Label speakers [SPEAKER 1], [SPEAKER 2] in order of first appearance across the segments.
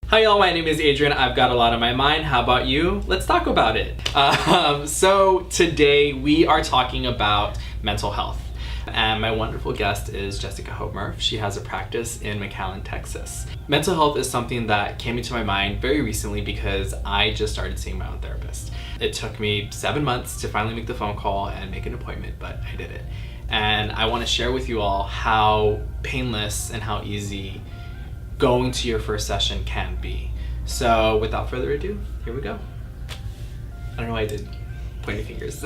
[SPEAKER 1] Hi y'all, my name is Adrian. I've got a lot on my mind. How about you? Let's talk about it. So today we are talking about mental health. And my wonderful guest is Jessica Hope Murph. She has a practice in McAllen, Texas. Mental health is something that came into my mind very recently because I just started seeing my own therapist. It took me 7 months to finally make the phone call and make an appointment, but I did it. And I want to share with you all how painless and how easy going to your first session can be. So without further ado, here we go. I don't know why I did pointy fingers.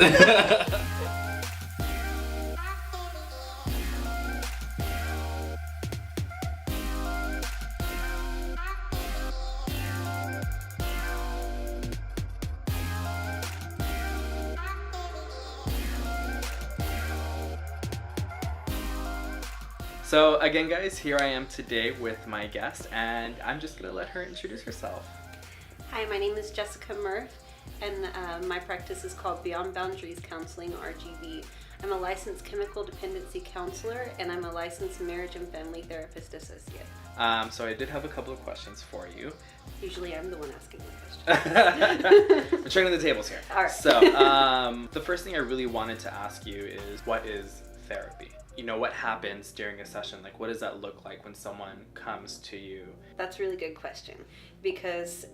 [SPEAKER 1] So again guys, here I am today with my guest and I'm just gonna let her introduce herself.
[SPEAKER 2] Hi, my name is Jessica Murph and my practice is called Beyond Boundaries Counseling, RGB. I'm a licensed chemical dependency counselor and I'm a licensed marriage and family therapist associate.
[SPEAKER 1] So I did have a couple of questions for you.
[SPEAKER 2] Usually I'm the one asking the questions.
[SPEAKER 1] We're turning the tables here.
[SPEAKER 2] All right.
[SPEAKER 1] So the first thing I really wanted to ask you is, what is therapy? You know, what happens during a session? Like, what does that look like when someone comes to you?
[SPEAKER 2] That's a really good question because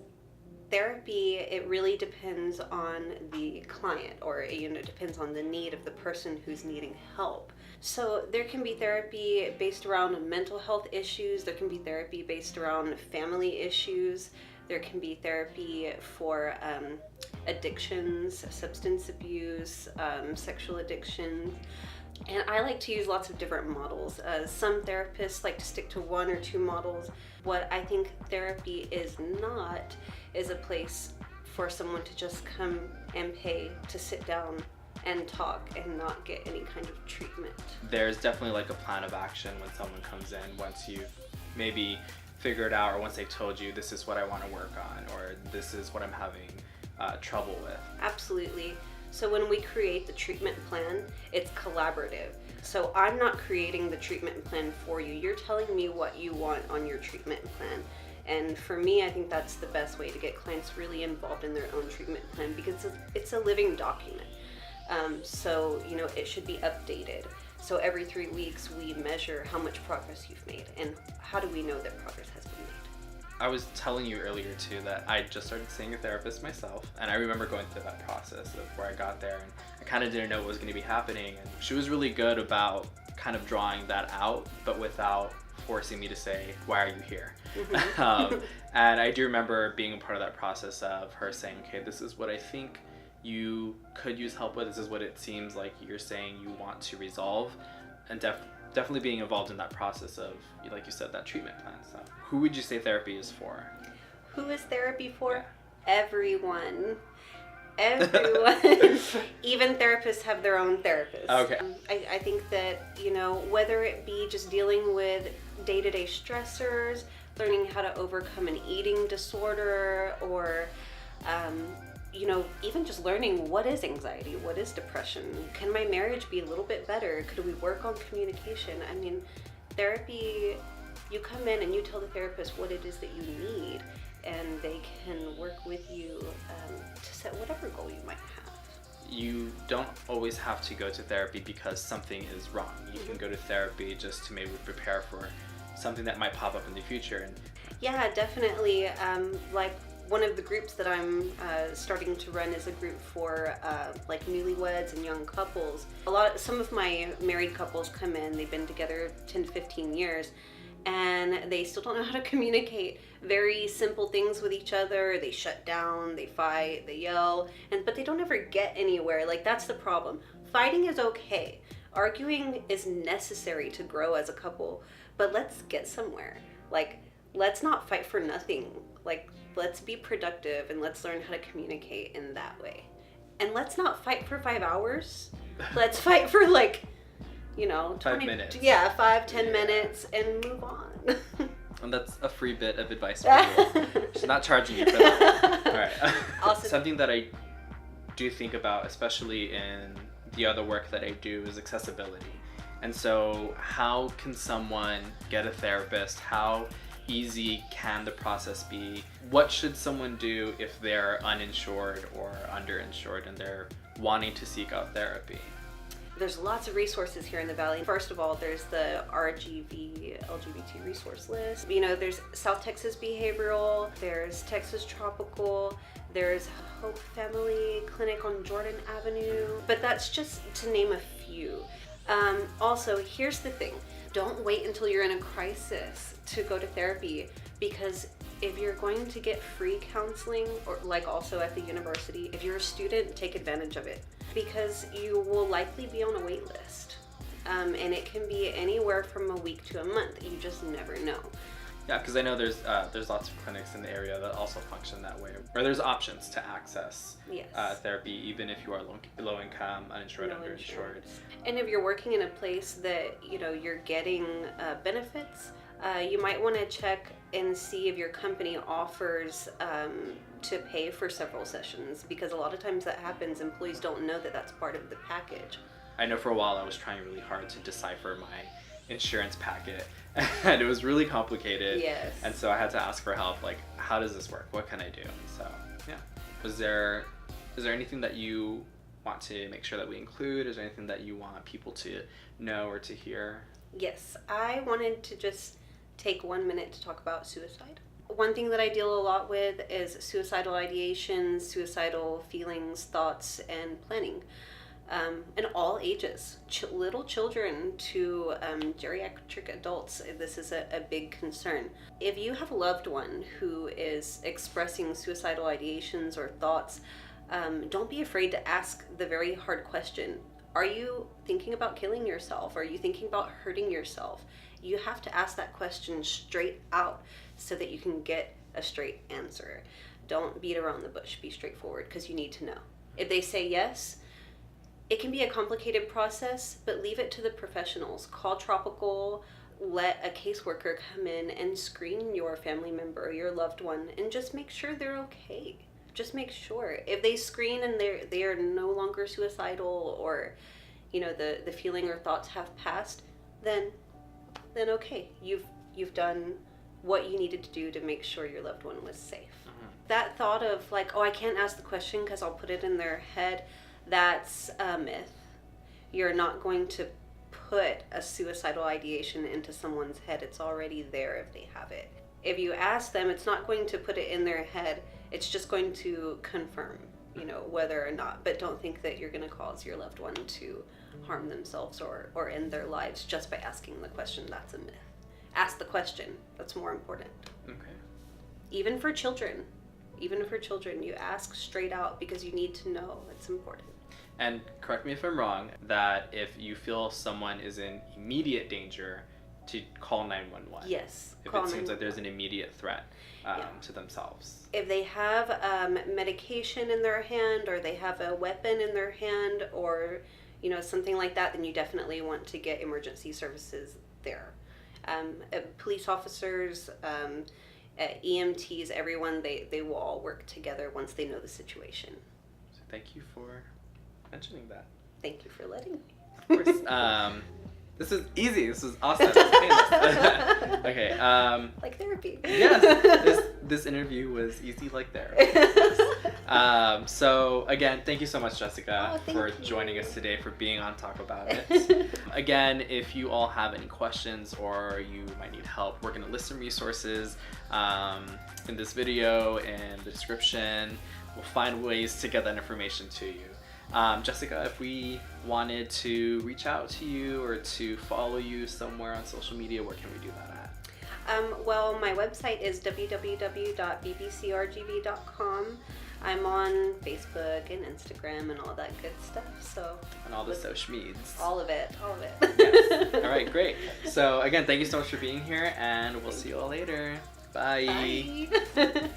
[SPEAKER 2] therapy, it really depends on the client, or it depends on the need of the person who's needing help. So there can be therapy based around mental health issues, there can be therapy based around family issues, there can be therapy for addictions, substance abuse, sexual addiction. And I like to use lots of different models. Some therapists like to stick to one or two models. What I think therapy is not is a place for someone to just come and pay to sit down and talk and not get any kind of treatment.
[SPEAKER 1] There's definitely like a plan of action when someone comes in, once you've maybe figured out, or once they've told you this is what I want to work on, or this is what I'm having trouble with.
[SPEAKER 2] Absolutely. So when we create the treatment plan, it's collaborative. So I'm not creating the treatment plan for you. You're telling me what you want on your treatment plan. And for me, I think that's the best way to get clients really involved in their own treatment plan, because it's a living document. So, it should be updated. So every 3 weeks, we measure how much progress you've made and how do we know that progress has been made.
[SPEAKER 1] I was telling you earlier too that I just started seeing a therapist myself, and I remember going through that process of where I got there and I kind of didn't know what was going to be happening, and she was really good about kind of drawing that out, but without forcing me to say, why are you here?
[SPEAKER 2] Mm-hmm.
[SPEAKER 1] And I do remember being a part of that process of her saying, okay, this is what I think you could use help with, this is what it seems like you're saying you want to resolve, and definitely being involved in that process of, like you said, that treatment plan. So who would you say therapy is for?
[SPEAKER 2] Who is therapy for?
[SPEAKER 1] Yeah.
[SPEAKER 2] Everyone. Even therapists have their own therapists.
[SPEAKER 1] Okay.
[SPEAKER 2] I think that, whether it be just dealing with day-to-day stressors, learning how to overcome an eating disorder, or even just learning what is anxiety, what is depression, can my marriage be a little bit better, could we work on communication? I mean, therapy, you come in and you tell the therapist what it is that you need, and they can work with you to set whatever goal you might have.
[SPEAKER 1] You don't always have to go to therapy because something is wrong. You can go to therapy just to maybe prepare for something that might pop up in the future.
[SPEAKER 2] Yeah, definitely. Like one of the groups that I'm starting to run is a group for like newlyweds and young couples. Some of my married couples come in, they've been together 10 to 15 years, and they still don't know how to communicate very simple things with each other. They shut down, they fight, they yell, but they don't ever get anywhere. Like, that's the problem. Fighting is okay. Arguing is necessary to grow as a couple, but let's get somewhere. Like, let's not fight for nothing. Like, let's be productive and let's learn how to communicate in that way. And let's not fight for 5 hours. Let's fight for
[SPEAKER 1] 5 minutes.
[SPEAKER 2] Yeah, 5-10 minutes and move on.
[SPEAKER 1] And that's a free bit of advice for you. She's not charging you for that. All right.
[SPEAKER 2] Awesome.
[SPEAKER 1] Something that I do think about, especially in the other work that I do, is accessibility. And so how can someone get a therapist? How easy can the process be? What should someone do if they're uninsured or underinsured and they're wanting to seek out therapy?
[SPEAKER 2] There's lots of resources here in the Valley. First of all, there's the RGV LGBT resource list. You know, there's South Texas Behavioral, there's Texas Tropical, there's Hope Family Clinic on Jordan Avenue, but that's just to name a few. Also, here's the thing. Don't wait until you're in a crisis to go to therapy, because if you're going to get free counseling, or like also at the university, if you're a student, take advantage of it, because you will likely be on a wait list. And it can be anywhere from a week to a month. You just never know.
[SPEAKER 1] Yeah, because I know there's lots of clinics in the area that also function that way, or there's options to access therapy even if you are low income, uninsured, underinsured.
[SPEAKER 2] And if you're working in a place that you're getting benefits, you might want to check and see if your company offers to pay for several sessions, because a lot of times that happens. Employees don't know that that's part of the package.
[SPEAKER 1] I know for a while I was trying really hard to decipher my insurance packet, and it was really complicated.
[SPEAKER 2] Yes.
[SPEAKER 1] And so I had to ask for help, like, how does this work? What can I do? So yeah. Is there anything that you want to make sure that we include? Is there anything that you want people to know or to hear?
[SPEAKER 2] Yes, I wanted to just take 1 minute to talk about suicide. One thing that I deal a lot with is suicidal ideations, suicidal feelings, thoughts, and planning. In all ages, little children to geriatric adults, this is a big concern. If you have a loved one who is expressing suicidal ideations or thoughts, don't be afraid to ask the very hard question. Are you thinking about killing yourself? Are you thinking about hurting yourself? You have to ask that question straight out so that you can get a straight answer. Don't beat around the bush. Be straightforward, because you need to know. If they say yes, it can be a complicated process, but leave it to the professionals. Call Tropical, let a caseworker come in and screen your family member, your loved one, and just make sure they're okay. Just make sure. If they screen and they are no longer suicidal, or the feeling or thoughts have passed, then okay, you've done what you needed to do to make sure your loved one was safe. Mm-hmm. That thought of like, oh, I can't ask the question because I'll put it in their head, that's a myth. You're not going to put a suicidal ideation into someone's head. It's already there if they have it. If you ask them, it's not going to put it in their head. It's just going to confirm, whether or not. But don't think that you're going to cause your loved one to harm themselves or end their lives just by asking the question. That's a myth. Ask the question. That's more important.
[SPEAKER 1] Okay.
[SPEAKER 2] Even for children, you ask straight out, because you need to know. It's important.
[SPEAKER 1] And correct me if I'm wrong, that if you feel someone is in immediate danger, to call 911.
[SPEAKER 2] Yes.
[SPEAKER 1] If it seems like there's an immediate threat to themselves.
[SPEAKER 2] If they have medication in their hand, or they have a weapon in their hand, or something like that, then you definitely want to get emergency services there. Police officers, EMTs, everyone, they will all work together once they know the situation.
[SPEAKER 1] So thank you for mentioning that.
[SPEAKER 2] Thank you for letting me.
[SPEAKER 1] Of course. This is easy. This is awesome. Okay.
[SPEAKER 2] Like therapy.
[SPEAKER 1] Yes. This interview was easy like therapy. So again, thank you so much, Jessica, for joining us today, for being on Taco Bout It. Again, if you all have any questions or you might need help, we're going to list some resources in this video and the description. We'll find ways to get that information to you. Jessica, if we wanted to reach out to you or to follow you somewhere on social media, where can we do that at?
[SPEAKER 2] Well, my website is www.bbcrgv.com. I'm on Facebook and Instagram and all that good stuff. And
[SPEAKER 1] all the social medias.
[SPEAKER 2] All of it.
[SPEAKER 1] Yes. All right, great. So again, thank you so much for being here, and we'll see you all later. Bye.
[SPEAKER 2] Bye.